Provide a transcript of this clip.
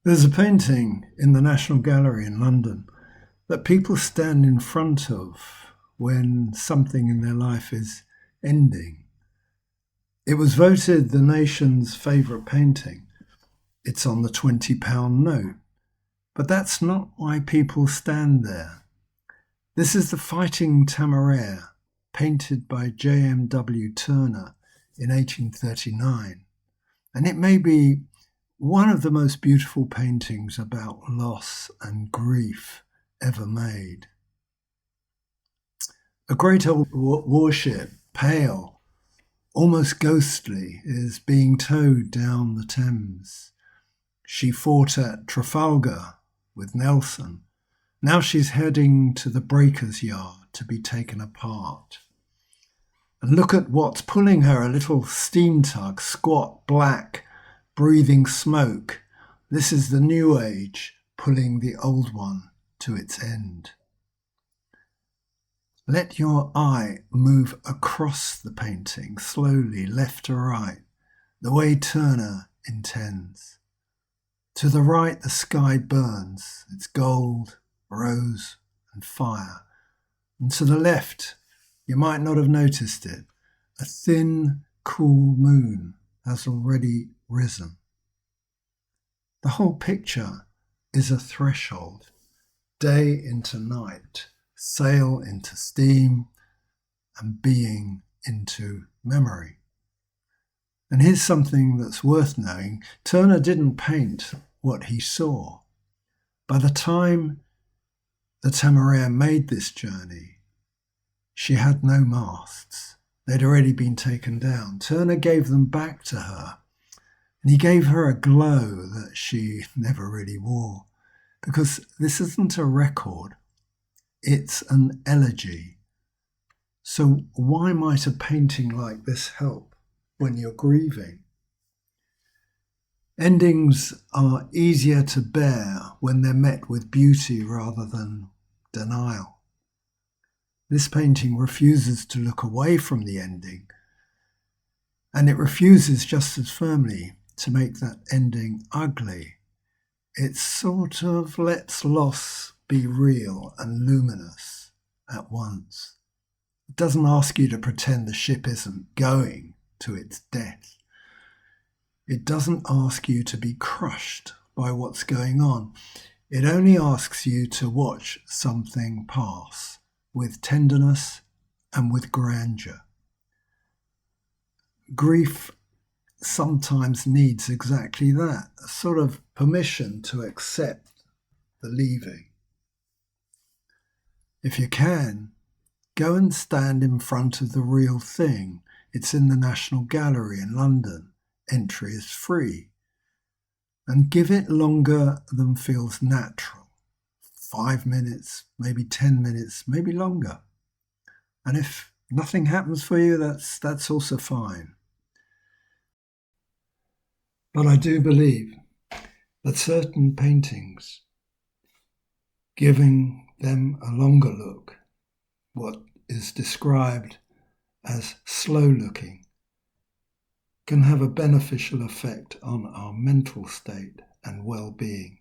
There's a painting in the National Gallery in London that people stand in front of when something in their life is ending. It was voted the nation's favourite painting. It's on the £20 note. But that's not why people stand there. This is the Fighting Temeraire, painted by J.M.W. Turner in 1839. And it may be one of the most beautiful paintings about loss and grief ever made. A great old warship, pale, almost ghostly, is being towed down the Thames. She fought at Trafalgar with Nelson. Now she's heading to the breaker's yard to be taken apart. And look at what's pulling her, a little steam tug, squat, black, breathing smoke. This is the new age pulling the old one to its end. Let your eye move across the painting, slowly, left to right, the way Turner intends. To the right, the sky burns. It's gold, rose, and fire. And to the left, you might not have noticed it, a thin, cool moon has already risen. The whole picture is a threshold, day into night, sail into steam, and being into memory. And here's something that's worth knowing. Turner didn't paint what he saw. By the time the Temeraire made this journey, she had no masts. They'd already been taken down. Turner gave them back to her, and he gave her a glow that she never really wore, because this isn't a record, it's an elegy. So why might a painting like this help when you're grieving? Endings are easier to bear when they're met with beauty rather than denial. This painting refuses to look away from the ending, and it refuses just as firmly to make that ending ugly. It sort of lets loss be real and luminous at once. It doesn't ask you to pretend the ship isn't going to its death. It doesn't ask you to be crushed by what's going on. It only asks you to watch something pass with tenderness and with grandeur. Grief sometimes needs exactly that, a sort of permission to accept the leaving. If you can, go and stand in front of the real thing. It's in the National Gallery in London. Entry is free. And give it longer than feels natural. 5 minutes, maybe 10 minutes, maybe longer. And if nothing happens for you, that's also fine. But I do believe that certain paintings, giving them a longer look, what is described as slow looking, can have a beneficial effect on our mental state and well-being.